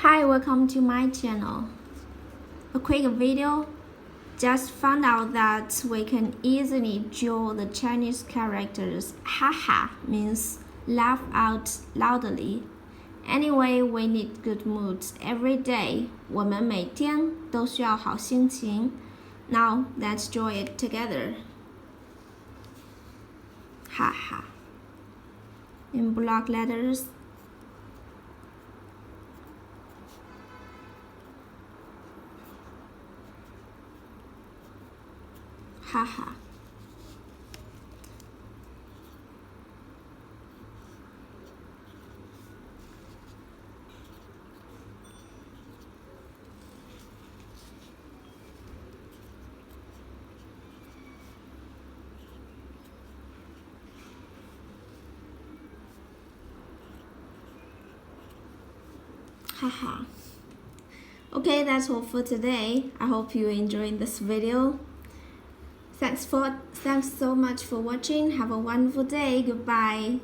Hi, welcome to my channel. A quick video. Just found out that we can easily draw the Chinese characters. Haha means laugh out loudly. Anyway, we need good moods every day. 我们每天都需要好心情. Now let's draw it together. Haha. In block letters. Haha. Haha. Okay, that's all for today. I hope you enjoyed this video. Thanks so much for watching. Have a wonderful day. Goodbye.